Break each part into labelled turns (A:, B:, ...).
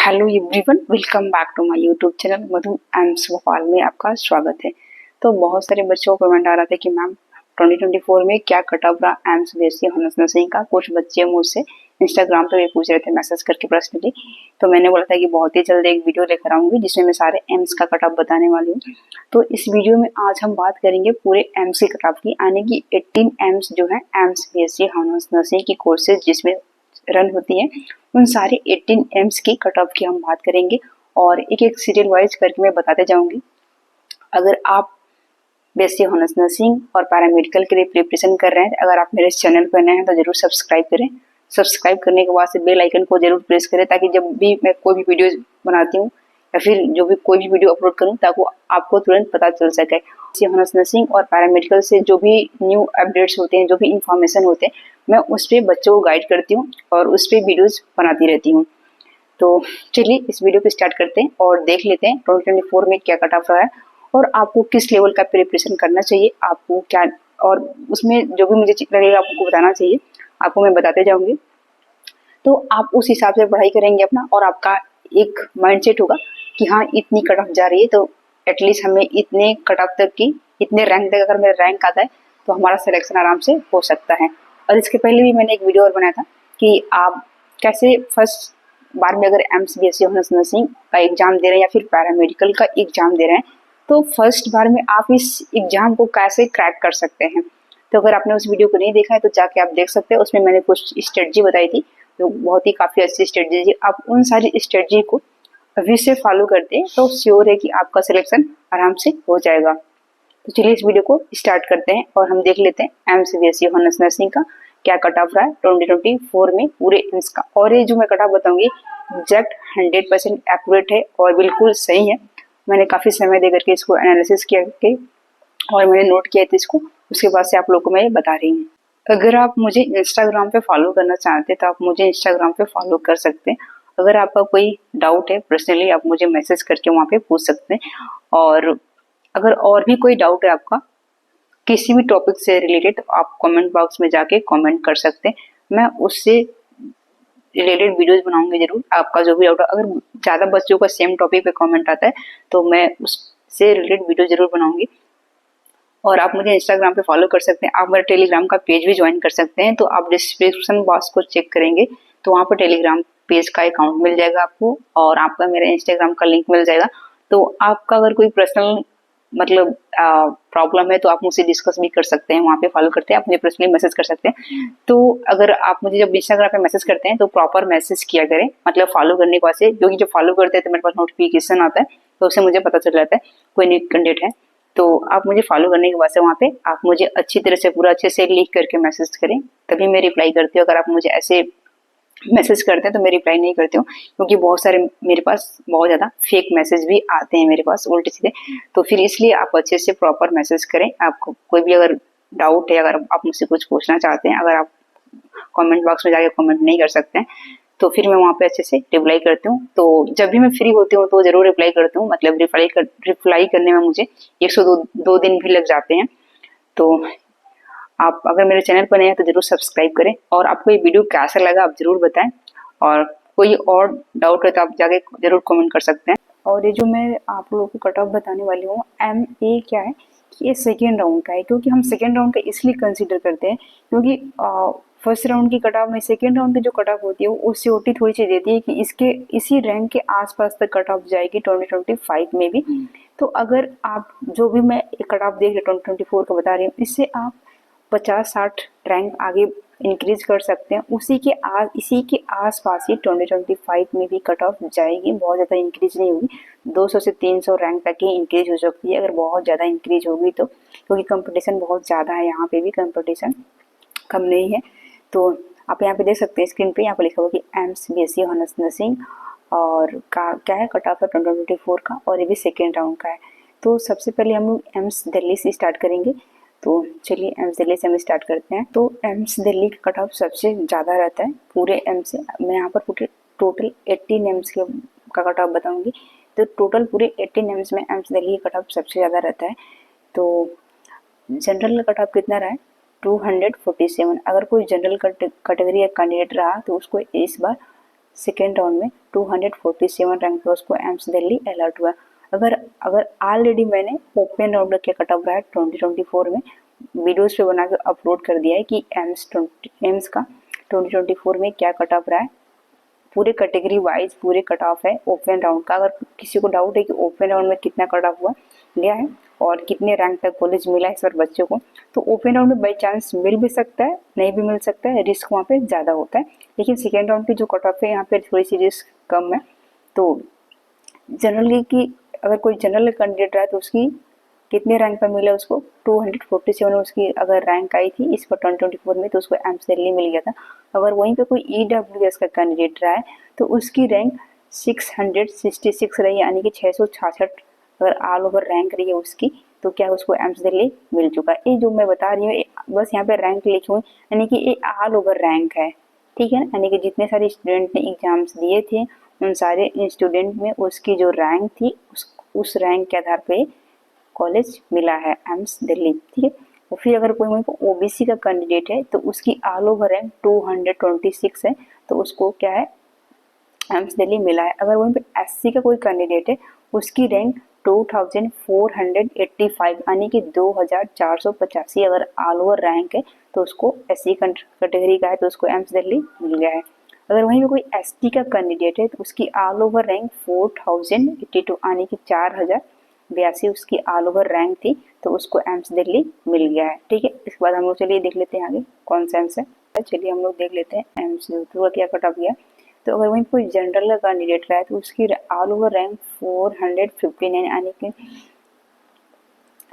A: Hello everyone, welcome back to my YouTube channel Madhu AIIMS Bhopal में आपका स्वागत है। तो बहुत सारे बच्चों को कमेंट आ रहा था कि मैम 2024 में क्या कट ऑफ रहा एम्स बीएससी ऑनर्स नर्सिंग का। कुछ बच्चे मुझसे इंस्टाग्राम पे भी पूछ रहे थे मैसेज करके पर्सनली। तो मैंने बोला था कि बहुत ही जल्द एक वीडियो लेकर आऊंगी जिसमें मैं सारे एम्स का कट ऑफ बताने वाली हूँ। तो इस वीडियो में आज हम बात करेंगे पूरे एम्स की कट ऑफ की, यानी कि 18 एम्स जो है एम्स बीएससी ऑनर्स नर्सिंग की कोर्सेज जिसमें रन होती है, उन सारे 18 एम्स की कट ऑफ की हम बात करेंगे और एक एक सीरियल वाइज करके मैं बताते जाऊंगी। अगर आप बीएससी ऑनर्स नर्सिंग और पैरामेडिकल के लिए प्रिपरेशन कर रहे हैं, अगर आप मेरे इस चैनल पर नए हैं तो जरूर सब्सक्राइब करें। सब्सक्राइब करने के बाद से बेल आइकन को जरूर प्रेस करें ताकि जब भी मैं कोई भी वीडियो बनाती हूँ या फिर जो भी कोई भी वीडियो अपलोड करूँ ताकि आपको तुरंत पता चल सके। बीएससी ऑनर्स नर्सिंग और पैरामेडिकल से जो भी न्यू अपडेट्स होते हैं, जो भी इंफॉर्मेशन होते हैं, मैं उस पर बच्चों को गाइड करती हूँ और उस पर वीडियोज बनाती रहती हूँ। तो चलिए इस वीडियो को स्टार्ट करते हैं और देख लेते हैं 2024 में क्या कट ऑफ रहा है और आपको किस लेवल का प्रिपरेशन करना चाहिए, आपको क्या, और उसमें जो भी मुझे लगेगा आपको बताना चाहिए, आपको मैं बताते जाऊंगी। तो आप उस हिसाब से पढ़ाई करेंगे अपना और आपका एक माइंडसेट होगा कि हाँ इतनी कट ऑफ जा रही है तो एटलीस्ट हमें इतने कट ऑफ तक की, इतने रैंक तक अगर मेरा रैंक आता है तो हमारा सिलेक्शन आराम से हो सकता है। और इसके पहले भी मैंने एक वीडियो और बनाया था कि आप कैसे फर्स्ट बार में अगर एम्स बीएससी ऑनर्स नर्सिंग का एग्जाम दे रहे हैं या फिर पैरामेडिकल का एग्जाम दे रहे हैं तो फर्स्ट बार में आप इस एग्जाम को कैसे क्रैक कर सकते हैं। तो अगर आपने उस वीडियो को नहीं देखा है तो जाके आप देख सकते हैं, उसमें मैंने कुछ स्ट्रेटजी बताई थी तो बहुत ही काफी अच्छी स्ट्रेटजी थी। आप उन सारी स्ट्रेटजी को अभी से फॉलो करते हैं तो श्योर है कि आपका सिलेक्शन आराम से हो जाएगा। तो चलिए इस वीडियो को स्टार्ट करते हैं और हम देख लेते हैं एम्स बीएससी ऑनर्स नर्सिंग का क्या कट ऑफ रहा है 2024 में पूरे एम्स का। और ये जो मैं कट ऑफ बताऊंगी एग्जैक्ट 100% एक्यूरेट है और बिल्कुल सही है। मैंने काफी समय दे करके इसको एनालिसिस किया के और मैंने नोट किया था इसको, उसके बाद से आप लोगों को मैं ये बता रही हूँ। अगर आप मुझे इंस्टाग्राम पे फॉलो करना चाहते हैं तो आप मुझे इंस्टाग्राम पे फॉलो कर सकते हैं। अगर आपका कोई डाउट है पर्सनली आप मुझे मैसेज करके वहाँ पे पूछ सकते हैं। और अगर और भी कोई डाउट है आपका किसी भी टॉपिक से रिलेटेड तो आप कमेंट बॉक्स में जाके कमेंट कर सकते हैं, मैं उससे रिलेटेड वीडियोस बनाऊंगी जरूर। आपका जो भी डाउट है, अगर ज्यादा बच्चों का सेम टॉपिक पे कमेंट आता है तो मैं उससे रिलेटेड वीडियो जरूर बनाऊंगी। और आप मुझे इंस्टाग्राम पे फॉलो कर सकते हैं, आप मेरा टेलीग्राम का पेज भी ज्वाइन कर सकते हैं। तो आप डिस्क्रिप्शन बॉक्स को चेक करेंगे तो वहाँ पर टेलीग्राम पेज का अकाउंट मिल जाएगा आपको और आपका मेरा इंस्टाग्राम का लिंक मिल जाएगा। तो आपका अगर कोई पर्सनल मतलब प्रॉब्लम है तो आप मुझसे डिस्कस भी कर सकते हैं, वहाँ पे फॉलो करते हैं, आप मुझे पर्सनली मैसेज कर सकते हैं। तो अगर आप मुझे जब इंस्टाग्राम पे मैसेज करते हैं तो प्रॉपर मैसेज किया करें, मतलब फॉलो करने के बाद से, क्योंकि जब फॉलो करते हैं तो मेरे पास नोटिफिकेशन आता है तो उससे मुझे पता चल जाता है कोई न्यू कंटेंट है। तो आप मुझे फॉलो करने के बाद से वहाँ पे आप मुझे अच्छी तरह से पूरा अच्छे से लिख करके मैसेज करें, तभी मैं रिप्लाई करती हूँ। अगर आप मुझे ऐसे मैसेज करते हैं तो मैं रिप्लाई नहीं करती हूँ, क्योंकि बहुत सारे मेरे पास बहुत ज़्यादा फेक मैसेज भी आते हैं मेरे पास उल्टे सीधे। तो फिर इसलिए आप अच्छे से प्रॉपर मैसेज करें। आपको कोई भी अगर डाउट है, अगर आप मुझसे कुछ पूछना चाहते हैं, अगर आप कमेंट बॉक्स में जाके कमेंट नहीं कर सकते हैं तो फिर मैं वहाँ पे अच्छे से रिप्लाई करती हूँ। तो जब भी मैं फ्री होती हूँ तो जरूर रिप्लाई करती हूँ, मतलब रिप्लाई करने में मुझे 102 दिन भी लग जाते हैं। तो आप अगर मेरे चैनल पर नए हैं तो जरूर सब्सक्राइब करें और आपको ये वीडियो कैसा लगा आप जरूर बताएं। और कोई और डाउट है तो आप जाके जरूर कमेंट कर सकते हैं। और ये जो मैं आप लोगों को कट ऑफ बताने वाली हूँ MA क्या है कि ये सेकेंड राउंड का है, क्योंकि हम सेकेंड राउंड का इसलिए कंसिडर करते हैं क्योंकि फर्स्ट राउंड की कट ऑफ में सेकेंड राउंड की जो कट ऑफ होती है वो COT थोड़ी सी देती है कि इसके इसी रैंक के आसपास तक कट ऑफ जाएगी 2025 में भी। तो अगर आप जो भी मैं कट ऑफ देख रहे 2024 का बता रही हूँ, इससे आप 50-60 रैंक आगे इंक्रीज कर सकते हैं। इसी के आसपास ही 2025 में भी कट ऑफ जाएगी, बहुत ज़्यादा इंक्रीज नहीं होगी, 200 से 300 रैंक तक ही इंक्रीज हो सकती है अगर बहुत ज़्यादा इंक्रीज होगी तो, क्योंकि कंपटीशन बहुत ज़्यादा है, यहाँ पे भी कंपटीशन कम नहीं है। तो आप यहाँ पे देख सकते हैं स्क्रीन पे, यहाँ पे लिखा हुआ कि एम्स बीएससी ऑनर्स नर्सिंग और का क्या है कट ऑफ है 2024 का, और ये भी सेकेंड राउंड का है। तो सबसे पहले हम लोग एम्स दिल्ली से स्टार्ट करेंगे। तो चलिए एम्स दिल्ली से हम स्टार्ट करते हैं। तो एम्स दिल्ली का कट ऑफ सबसे ज़्यादा रहता है पूरे एम्स से। मैं यहाँ पर पूरे टोटल 18 एम्स का कट ऑफ बताऊँगी। तो टोटल पूरे 18 एम्स में एम्स दिल्ली का कट ऑफ सबसे ज़्यादा रहता है। तो जनरल का कट ऑफ कितना रहा है 247। अगर कोई जनरल कैटेगरी का कैंडिडेट रहा तो उसको इस बार सेकेंड राउंड में 247 रैंक पे उसको एम्स दिल्ली अलर्ट हुआ। अगर अगर ऑलरेडी मैंने ओपन राउंड का कट ऑफ रहा है 2024 में वीडियोस पे बना के अपलोड कर दिया है कि एम्स का 2024 में क्या कट ऑफ रहा है, पूरे कैटेगरी वाइज पूरे कट ऑफ है ओपन राउंड का। अगर किसी को डाउट है कि ओपन राउंड में कितना कट ऑफ हुआ गया है और कितने रैंक तक कॉलेज मिला है इस बार बच्चों को, तो ओपन राउंड में बाई चांस मिल भी सकता है, नहीं भी मिल सकता है, रिस्क वहाँ पे ज़्यादा होता है। लेकिन सेकेंड राउंड की जो कट ऑफ है यहाँ पे थोड़ी सी रिस्क कम है। तो जनरली की अगर कोई जनरल कैंडिडेट रहा है तो उसकी कितने रैंक पर मिला उसको 247 उसकी अगर रैंक आई थी इस पर 2024 में, तो उसको एम्स दिल्ली मिल गया था। अगर वहीं पे कोई EWS का कैंडिडेट रहा है तो उसकी रैंक 666 रही, यानी कि 666 अगर ऑल ओवर रैंक रही है उसकी, तो क्या उसको एम्स दिल्ली मिल चुका है। ये जो मैं बता रही हूँ बस यहाँ पे रैंक लिखी हुई, यानी कि ये ऑल ओवर रैंक है, ठीक है ना। यानी कि जितने सारे स्टूडेंट ने एग्जाम्स दिए थे उन सारे स्टूडेंट में उसकी जो रैंक थी उस रैंक के आधार पे कॉलेज मिला है एम्स दिल्ली, ठीक है। और फिर अगर कोई वहीं पर OBC का कैंडिडेट है तो उसकी ऑल ओवर रैंक 226 है, तो उसको क्या है एम्स दिल्ली मिला है। अगर वहीं पे SC का कोई कैंडिडेट है उसकी रैंक 2485 यानी कि 2485 अगर ऑल ओवर रैंक है तो उसको SC कैटेगरी का है तो उसको एम्स दिल्ली मिल गया है। अगर वहीं पे कोई ST का कैंडिडेट है तो उसकी ऑल ओवर रैंक 4082 यानी कि 4082 उसकी ऑल ओवर रैंक थी, तो उसको एम्स दिल्ली मिल गया है, ठीक है। इसके बाद हम लोग चलिए देख लेते हैं आगे कौन सा एम्स है। चलिए हम लोग देख लेते हैं एम्स जोधपुर का क्या कट ऑफ गया। तो अगर वहीं कोई जनरल का कैंडिडेट रहा है तो उसकी ऑल ओवर रैंक 459 यानी कि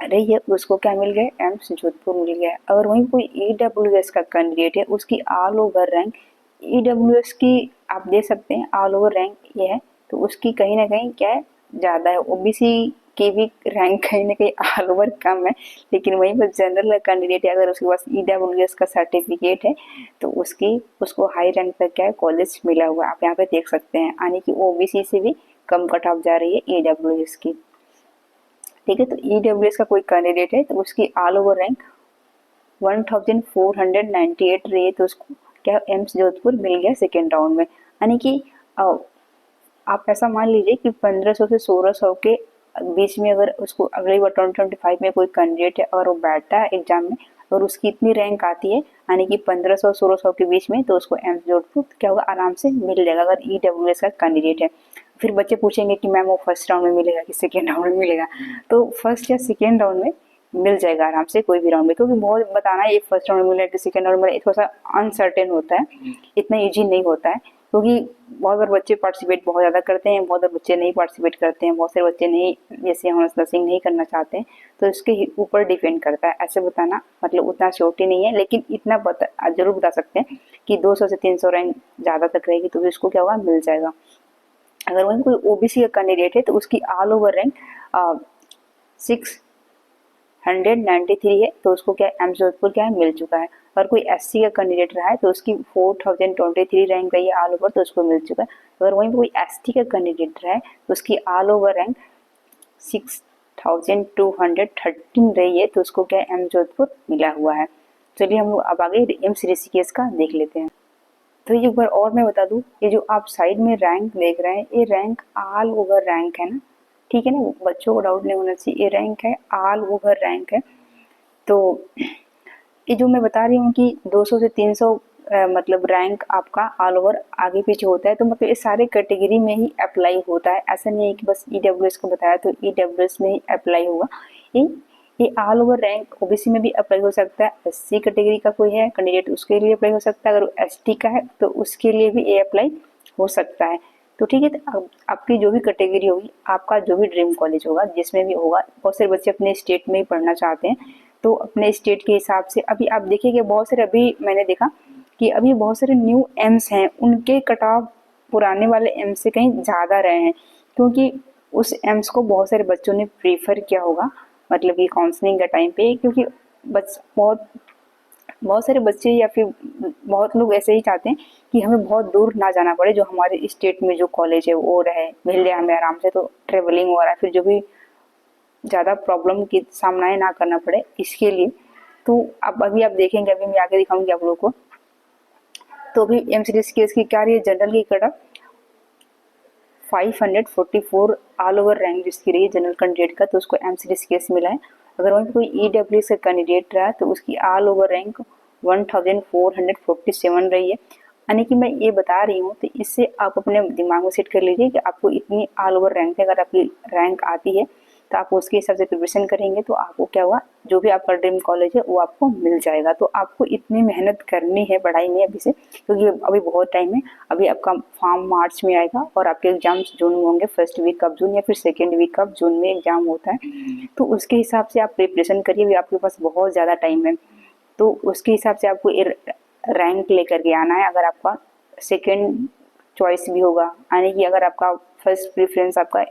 A: रही है, उसको क्या मिल गया एम्स जोधपुर मिल गया है। अगर वहीं कोई EWS का कैंडिडेट है उसकी ऑल ओवर रैंक EWS की आप देख सकते हैं ऑल ओवर रैंक ये है, तो उसकी कहीं ना कहीं क्या है ज़्यादा है। OBC की भी रैंक कहीं ना कहीं ऑल ओवर कम है, लेकिन वहीं पर जनरल कैंडिडेट है अगर उसके पास EWS का सर्टिफिकेट है तो उसको हाई रैंक तक क्या है कॉलेज मिला हुआ है, आप यहाँ पे देख सकते हैं, यानी कि OBC से भी कम कट ऑफ जा रही है EWS की, ठीक है। तो EWS का कोई कैंडिडेट है तो उसकी ऑल ओवर रैंक 1498 रही है, तो उसको क्या एम्स जोधपुर मिल गया सेकेंड राउंड में। यानी कि आप ऐसा मान लीजिए कि 1500 से 1600 के बीच में अगर उसको अगली बार 2025 में कोई कैंडिडेट है अगर वो बैठता है एग्जाम में और उसकी इतनी रैंक आती है यानी कि 1500 1600 के बीच में, तो उसको एम्स जोधपुर क्या होगा आराम से मिल जाएगा अगर EWS का कैंडिडेट है। फिर बच्चे पूछेंगे कि मैम वो फर्स्ट राउंड में मिलेगा कि सेकेंड राउंड में मिलेगा, तो फर्स्ट या सेकेंड राउंड में मिल जाएगा आराम से कोई भी राउंड में, क्योंकि बहुत बताना है फर्स्ट राउंड में मिलेगा कि सेकेंड राउंड में मिलेगा थोड़ा सा अनसर्टेन होता है, इतना ईजी नहीं होता है, क्योंकि बहुत बार बच्चे पार्टिसिपेट बहुत ज़्यादा करते हैं, बहुत बार बच्चे नहीं पार्टिसिपेट करते हैं, बहुत सारे बच्चे नहीं जैसे हम नर्सिंग नहीं करना चाहते हैं, तो इसके ऊपर डिपेंड करता है। ऐसे बताना मतलब उतना श्योरिटी नहीं है, लेकिन इतना बता जरूर बता सकते हैं कि 200 से 300 रैंक ज़्यादा तक रहेगी तो इसको क्या होगा मिल जाएगा। अगर वहीं कोई OBC का कैंडिडेट है तो उसकी ऑल ओवर रैंक 693 है, तो उसको क्या एम्स जोधपुर क्या है मिल चुका है। अगर कोई SC का कैंडिडेट रहा है तो उसकी 4023 रैंक रही है ऑल ओवर, तो उसको मिल चुका है। अगर वहीं कोई ST का कैंडिडेट रहा है तो उसकी ऑल ओवर रैंक 6213 रही है, तो उसको क्या एम्स जोधपुर मिला हुआ है। चलिए हम लोग अब आगे एम्स ऋषिकेश का देख लेते हैं। तो एक बार और मैं बता दूं, ये जो आप साइड में रैंक देख रहे हैं ये रैंक ऑल ओवर रैंक है ना, ठीक है ना, बच्चों को डाउट नहीं होना चाहिए, ये रैंक है ऑल ओवर रैंक है। तो ये जो मैं बता रही हूँ कि 200 से 300 मतलब रैंक आपका ऑल ओवर आगे पीछे होता है, तो मतलब ये सारे कैटेगरी में ही अप्लाई होता है, ऐसा नहीं है कि बस EWS को बताया तो EWS में ही अप्लाई होगा। ये ऑल ओवर रैंक OBC में भी अप्लाई हो सकता है, SC कैटेगरी का कोई है कैंडिडेट उसके लिए अप्लाई हो सकता है, अगर ST का है तो उसके लिए भी ये अप्लाई हो सकता है। तो ठीक है, तो आपकी जो भी कैटेगरी होगी, आपका जो भी ड्रीम कॉलेज होगा जिसमें भी होगा, बहुत सारे बच्चे अपने स्टेट में ही पढ़ना चाहते हैं, तो अपने स्टेट के हिसाब से अभी आप देखिए बहुत सारे, अभी मैंने देखा कि अभी बहुत सारे न्यू एम्स हैं उनके कट ऑफ पुराने वाले एम्स से कहीं ज़्यादा रहे हैं, क्योंकि उस एम्स को बहुत सारे बच्चों ने प्रीफर किया होगा, मतलब कि काउंसलिंग के टाइम पे, क्योंकि बहुत सारे बच्चे या फिर बहुत लोग ऐसे ही चाहते हैं कि हमें बहुत दूर ना जाना पड़े, जो हमारे स्टेट में जो कॉलेज है वो रहे मिल जाए हमें आराम से, तो ट्रेवलिंग हो रहा है फिर जो भी ज़्यादा प्रॉब्लम की सामना ना करना पड़े इसके लिए। तो अब अभी आप देखेंगे, अभी मैं आगे दिखाऊंगी आप लोगों को। तो अभी एम्स ऋषिकेश की क्या रही है जनरल की cut off 544 all over rank जिसकी रही है जनरल कैंडिडेट का, तो उसको MCDCS मिला है। अगर वहीं पे कोई EWS का कैंडिडेट रहा तो उसकी ऑल ओवर रैंक 1447 रही है। यानी कि मैं ये बता रही हूँ, तो इससे आप अपने दिमाग में सेट कर लीजिए कि आपको इतनी ऑल ओवर रैंक है। अगर आपकी रैंक आती है तो आप उसके हिसाब से प्रिपरेशन करेंगे तो आपको क्या हुआ, जो भी आपका ड्रीम कॉलेज है वो आपको मिल जाएगा। तो आपको इतनी मेहनत करनी है पढ़ाई में अभी से, क्योंकि अभी बहुत टाइम है। अभी आपका फॉर्म मार्च में आएगा और आपके एग्जाम्स जून में होंगे, फर्स्ट वीक ऑफ जून या फिर सेकेंड वीक ऑफ जून में एग्जाम होता है। तो उसके हिसाब से आप प्रिपरेशन करिए, अभी आपके पास बहुत ज़्यादा टाइम है। तो उसके हिसाब से आपको रैंक लेकर के आना है। अगर आपका सेकेंड चॉइस भी होगा, यानी कि अगर आपका फर्स्ट प्रेफरेंस आपका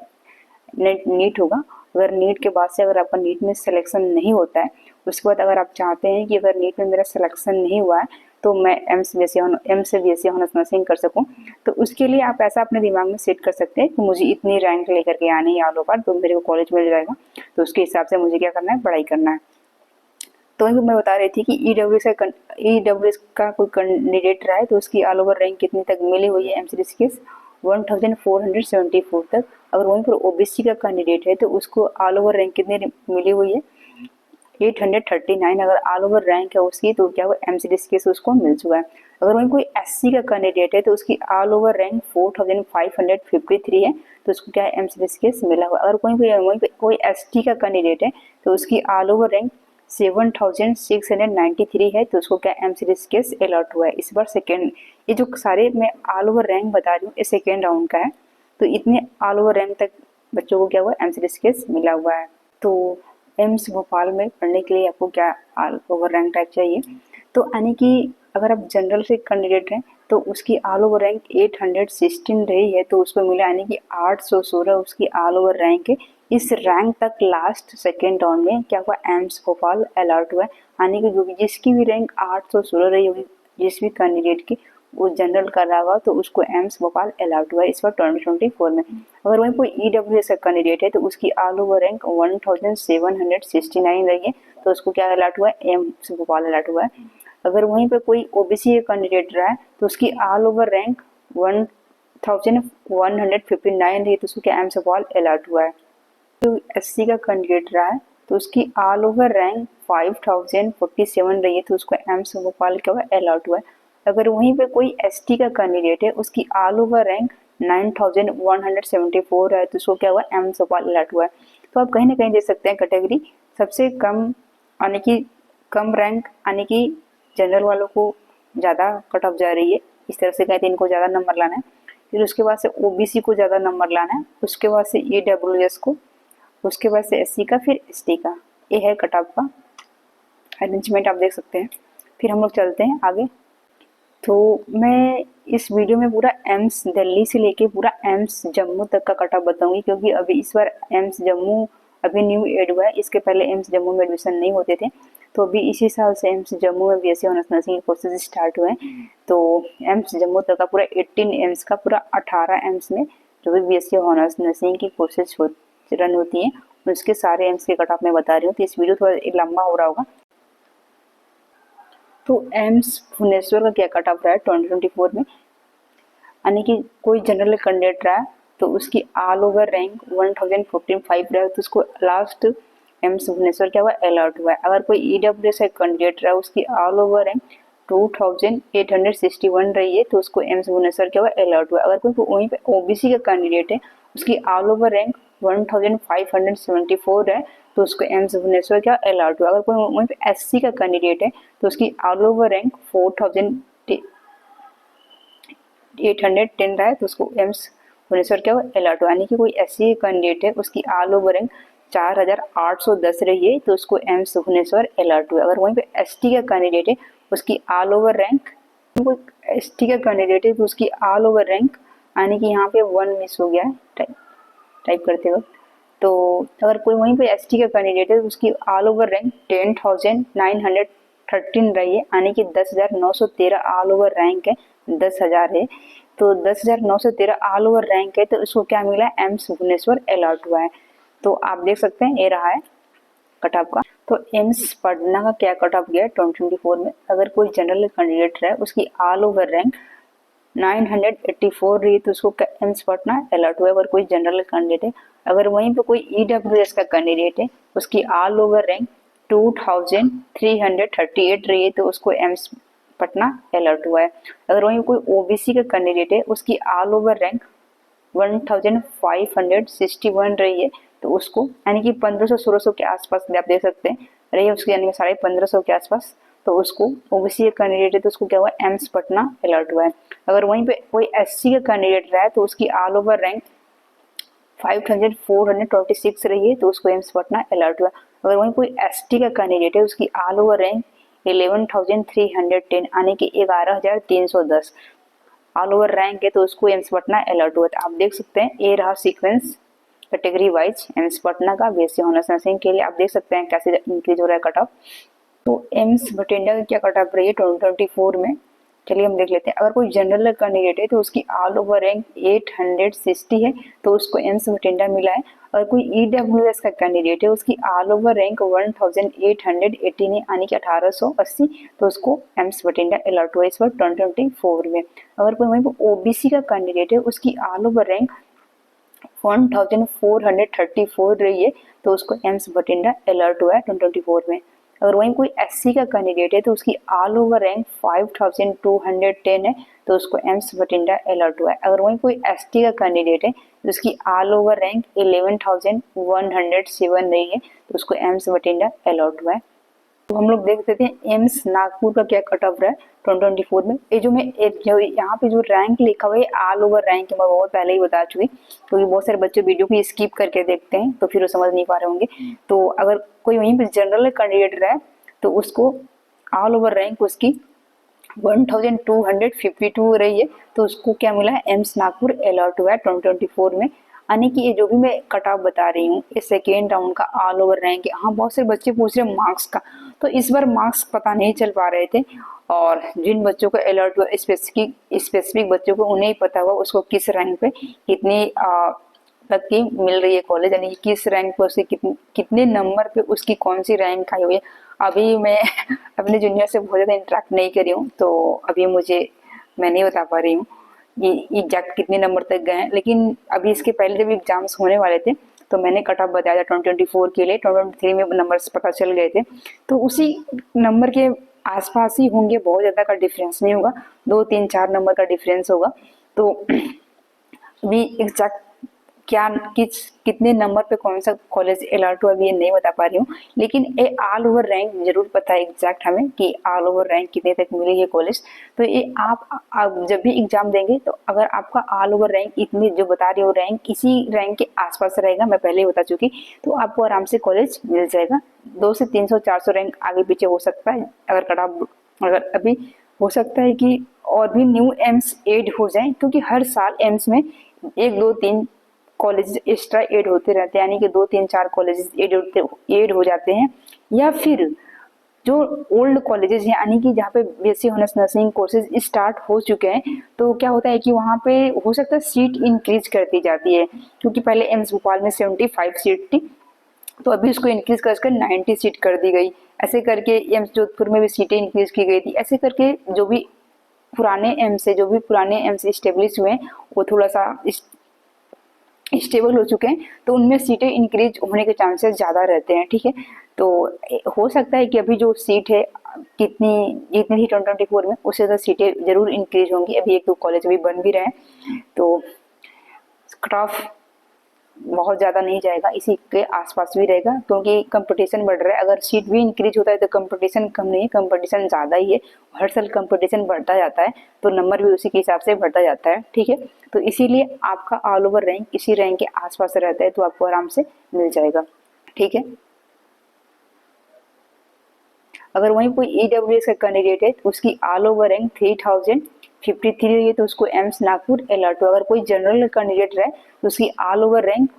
A: नीट होगा, अगर नीट के बाद से अगर आपका नीट में सिलेक्शन नहीं होता है, उसके बाद अगर आप चाहते हैं कि अगर नीट में मेरा सिलेक्शन नहीं हुआ है तो मैं एम से BSc ऑनर्स नर्सिंग कर सकूं, तो उसके लिए आप ऐसा अपने दिमाग में सेट कर सकते हैं कि मुझे इतनी रैंक लेकर के आनी है ऑल ओवर, तो मेरे को कॉलेज मिल जाएगा। तो उसके हिसाब से मुझे क्या करना है, पढ़ाई करना है। तो मैं बता रही थी कि EWS का कोई कैंडिडेट रहा है तो उसकी ऑल ओवर रैंक कितनी तक मिली हुई है MCDCS 1474 तक। अगर वहीं पर OBC का कैंडिडेट है तो उसको ऑल ओवर रैंक कितनी मिली हुई है 839। अगर ऑल ओवर रैंक है उसकी तो क्या हुआ, MCDCS उसको मिल चुका है। अगर वहीं कोई SC का कैंडिडेट है तो उसकी ऑल ओवर रैंक 4553 है, तो उसको क्या है, MCDCS मिला हुआ। अगर वहीं पे कोई ST का कैंडिडेट है तो उसकी ऑल ओवर रैंक 7693 है, तो उसको क्या MCDCS अलॉट हुआ है इस बार सेकेंड। ये जो सारे मैं ऑल ओवर रैंक बता रही हूँ ये सेकेंड राउंड का है। तो इतने ऑल ओवर रैंक तक बच्चों को क्या हुआ, MCDCS मिला हुआ है। तो एम्स भोपाल में पढ़ने के लिए आपको क्या ऑल ओवर रैंक टाइप चाहिए, तो यानी कि अगर आप जनरल से कैंडिडेट हैं तो उसकी ऑल ओवर रैंक 816 रही है, तो उसको मिला यानी कि 816 उसकी ऑल ओवर रैंक है। इस रैंक तक लास्ट सेकेंड राउंड में क्या हुआ, एम्स भोपाल अलॉट हुआ है। यानी कि जो भी जिसकी भी रैंक 816 रही होगी, जिस भी कैंडिडेट की वो जनरल कर रहा होगा, तो उसको एम्स भोपाल अलॉट हुआ है इस बार 2024 में। अगर वहीं कोई EWS का कैंडिडेट है तो उसकी ऑल ओवर रैंक 1769 रही है, तो उसको क्या अलॉट हुआ है, एम्स भोपाल अलॉट हुआ है। अगर वहीं पे कोई OBC का कैंडिडेट रहा है तो उसकी ऑल ओवर रैंक 1159 रही है, तो उसको क्या एम्स भोपाल अलॉट हुआ है। जो SC का कैंडिडेट रहा है तो उसकी ऑल ओवर रैंक 5047 रही है, तो उसको एम्स भोपाल क्या हुआ, अलॉट हुआ है। अगर वहीं पे कोई ST का कैंडिडेट है उसकी ऑल ओवर रैंक 9174 है, तो उसको क्या हुआ, एम्स भोपाल अलॉट हुआ है। तो आप कहीं ना कहीं दे सकते हैं कैटेगरी सबसे कम, यानी कि कम रैंक, यानी कि जनरल वालों को ज़्यादा कट ऑफ जा रही है, इस तरह से कहते हैं इनको ज़्यादा नंबर लाना है। फिर उसके बाद से OBC को ज़्यादा नंबर लाना है, उसके बाद से EWS को, उसके बाद से SC का, फिर ST का। ये है कट ऑफ का अरेंजमेंट, आप देख सकते हैं। फिर हम लोग चलते हैं आगे। तो मैं इस वीडियो में पूरा एम्स दिल्ली से लेके पूरा एम्स जम्मू तक का कट ऑफ बताऊंगी, क्योंकि अभी इस बार एम्स जम्मू अभी न्यू एड हुआ है, इसके पहले एम्स जम्मू में एडमिशन नहीं होते थे। तो अभी इसी साल से एम्स जम्मू में BSc honours nursing courses start हुए हैं। तो एम्स जम्मू तक का पूरा 18 एम्स का पूरा 18 एम्स में जो भी BSc ऑनर्स नर्सिंग की कोर्सेज रन होती हैं उसके सारे एम्स के कट ऑफ मैं बता रही हूँ। तो इस वीडियो थोड़ा लंबा हो रहा होगा। तो एम्स भुवनेश्वर का क्या कट ऑफ रहा है 2024 में, यानी कि कोई जनरल कैंडिडेट रहा है तो उसकी ऑल ओवर रैंक 1045 रहा है, तो उसको लास्ट एम्स भुवनेश्वर क्या हुआ, अलॉट हुआ है। अगर कोई EWS का कैंडिडेट रहा है उसकी ऑल ओवर रैंक 2861 रही है, तो उसको एम्स भुवनेश्वर क्या हुआ, अलॉट हुआ है। अगर कोई वहीं पे OBC का कैंडिडेट है उसकी ऑल ओवर रैंक 1574 है, तो उसको एम्स भुवनेश्वर क्या अलॉट हुआ। अगर कोई वहीं पे SC का कैंडिडेट है तो उसकी ऑल ओवर रैंक 4810 रहा है, तो उसको एम्स भुवनेश्वर क्या हुआ, अलॉट हुआ। यानी कि कोई SC कैंडिडेट है उसकी ऑल ओवर रैंक 4810 रही है, तो उसको एम्स भुवनेश्वर अलॉट हुआ। अगर वहीं पे ST का कैंडिडेट है उसकी ऑल ओवर रैंक, कोई ST का कैंडिडेट है तो उसकी ऑल ओवर रैंक, यानी कि यहाँ पे 1 मिस हो गया है टाइप करते वक्त। तो अगर कोई वहीं पे ST का कैंडिडेट है तो उसकी ऑल ओवर रैंक 10,913 रही है, यानी कि 10,913 ऑल ओवर रैंक है, 10,000 है। तो 10,913 ऑल ओवर रैंक है, तो इसको क्या मिला, एम्स भुवनेश्वर अलॉट हुआ है। तो आप देख सकते हैं ये रहा है कट ऑफ का। तो एम्स पटना का क्या कट ऑफ गया 2024 में। अगर कोई जनरल कैंडिडेट है उसकी ऑल ओवर रैंक 984 रही तो उसको एम्स पटना अलर्ट हुआ अगर कोई जनरल कैंडिडेट है। अगर वहीं पे कोई ईडब्ल्यूएस का कैंडिडेट है, उसकी ऑल ओवर रैंक 2338 रही है तो उसको एम्स पटना अलर्ट हुआ है। अगर वहीं कोई ओबीसी का कैंडिडेट है, उसकी ऑल ओवर रैंक 1561 रही है तो उसको यानी कि 1500-1600 के आसपास आप देख सकते हैं रही है उसकी, यानी कि 1550 के आसपास, तो उसको ओबीसी का कैंडिडेट है तो उसको क्या हुआ, एम्स पटना अलर्ट हुआ है। अगर वहीं पे कोई एससी का कैंडिडेट रहा है तो उसकी ऑल ओवर रैंक 5426 रही है तो उसको एम्स पटना अलर्ट हुआ। अगर वहीं कोई एसटी का कैंडिडेट है, उसकी ऑल ओवर रैंक 11,310 यानी कि 11,310 ऑल ओवर रैंक है तो उसको एम्स पटना अलर्ट हुआ। आप देख सकते हैं ये रहा sequence category wise AIIMS Patna का बीएससी ऑनर्स नर्सिंग के लिए। आप देख सकते हैं कैसे इंक्रीज हो रहा है कट ऑफ। तो एम्स बठिंडा का क्या कट ऑफ रही है 2024 में, चलिए हम देख लेते हैं। अगर कोई जनरल कैंडिडेट है तो उसकी ऑल ओवर रैंक 860 है तो उसको एम्स बठिंडा मिला है। अगर कोई ईडब्ल्यूएस का कैंडिडेट है, उसकी ऑल ओवर रैंक 1818 है यानी कि 1880 तो उसको एम्स बठिंडा अलर्ट हुआ इस बार 2024 में। अगर कोई वहीं पर ओबीसी का कैंडिडेट है, उसकी ऑल ओवर रैंक 1434 रही है तो उसको एम्स बठिंडा अलर्ट हुआ है 2024 में। अगर वहीं कोई एससी का कैंडिडेट है तो उसकी ऑल ओवर रैंक 5210 है तो उसको एम्स बठिंडा अलर्ट हुआ है। अगर वहीं कोई एसटी का कैंडिडेट है तो उसकी ऑल ओवर रैंक 11107 रही है तो उसको एम्स बठिंडा अलर्ट हुआ है। तो हम लोग देख सकते हैं एम्स नागपुर का क्या कट ऑफ रहा है 2024 में। ये जो मैं जो यहाँ पे जो रैंक लिखा हुआ है ऑल ओवर रैंक मैं बहुत पहले ही बता चुकी, क्योंकि बहुत सारे बच्चे वीडियो को स्किप करके देखते हैं तो फिर वो समझ नहीं पा रहे होंगे। तो अगर कोई वहीं पे जनरल कैंडिडेट रहा है तो उसको ऑल ओवर रैंक उसकी 1252 रही है तो उसको क्या मिला है, एम्स नागपुर अलर्ट हुआ है 2024 में। यानी कि ये जो भी मैं कट ऑफ बता रही हूँ ये सेकेंड राउंड का ऑल ओवर रैंक है। हाँ, बहुत से बच्चे पूछ रहे हैं मार्क्स का, तो इस बार मार्क्स पता नहीं चल पा रहे थे और जिन बच्चों को अलर्ट हुआ स्पेसिफिक बच्चों को उन्हें ही पता हुआ उसको किस रैंक पे कितनी तक की मिल रही है कॉलेज, यानी कि किस रैंक पे उसके कितने नंबर पे उसकी कौन सी रैंक आई हुई है। अभी मैं अपने जूनियर से बहुत ज़्यादा इंटरेक्ट नहीं करी हूँ तो अभी मैं नहीं बता पा रही हूँ ये एग्जैक्ट कितने नंबर तक गए हैं। लेकिन अभी इसके पहले जब एग्जाम्स होने वाले थे तो मैंने कट ऑफ बताया था 2024 के लिए, 2023 में नंबर्स पता चल गए थे तो उसी नंबर के आसपास ही होंगे, बहुत ज़्यादा का डिफरेंस नहीं होगा, 2-3-4 नंबर का डिफरेंस होगा। तो अभी एग्जैक्ट कितने नंबर पे कौन सा कॉलेज अलर्ट हुआ अभी ये नहीं बता पा रही हूँ, लेकिन ये ऑल ओवर रैंक जरूर पता है एग्जैक्ट हमें कि ऑल ओवर रैंक कितने तक मिली है कॉलेज। तो ये आप जब भी एग्जाम देंगे तो अगर आपका ऑल ओवर रैंक इतनी जो बता रही हो रैंक इसी रैंक के आसपास रहेगा, मैं पहले ही बता चुकी, तो आपको आराम से कॉलेज मिल जाएगा। 200 से 300-400 रैंक आगे पीछे हो सकता है अगर अभी हो सकता है कि और भी न्यू एम्स एड हो जाए, क्योंकि हर साल एम्स में 1-2-3 कॉलेज एक्स्ट्रा एड होते रहते हैं, यानी कि 2-3-4 कॉलेजेस एड हो जाते हैं। या फिर जो ओल्ड कॉलेजेस हैं यानी कि जहाँ पे BSc honours nursing courses start हो चुके हैं तो क्या होता है कि वहाँ पे हो सकता है सीट इंक्रीज कर दी जाती है, क्योंकि पहले एम्स भोपाल में 75 सीट थी तो अभी उसको इंक्रीज कर 90 सीट कर दी गई। ऐसे करके एम्स जोधपुर में भी सीटें इंक्रीज की गई थी। ऐसे करके जो भी पुराने एम्स स्टेब्लिश हुए हैं वो थोड़ा सा स्टेबल हो चुके हैं तो उनमें सीटें इंक्रीज होने के चांसेस ज़्यादा रहते हैं। ठीक है, तो हो सकता है कि अभी जो सीट है जितनी थी 2024 में उससे ज़्यादा सीटें जरूर इंक्रीज होंगी। अभी 1-2 कॉलेज अभी बन भी रहे हैं तो कट ऑफ बहुत ज़्यादा नहीं जाएगा, इसी के आसपास भी रहेगा, क्योंकि कंपटीशन बढ़ रहा है। अगर सीट भी इंक्रीज होता है तो कंपटीशन कम नहीं है, कंपटीशन ज़्यादा ही है। हर साल कंपटीशन बढ़ता जाता है तो नंबर भी उसी के हिसाब से बढ़ता जाता है। ठीक है, तो इसीलिए आपका ऑल ओवर रैंक इसी रैंक के आसपास रहता है तो आपको आराम से मिल जाएगा। ठीक है, अगर वहीं कोई ईडब्ल्यूएस का कैंडिडेट है तो उसकी ऑल ओवर रैंक 3053 है तो उसको एम्स नागपुर अलर्ट हुआ। अगर कोई जनरल कैंडिडेट रहे तो उसकी ऑल ओवर रैंक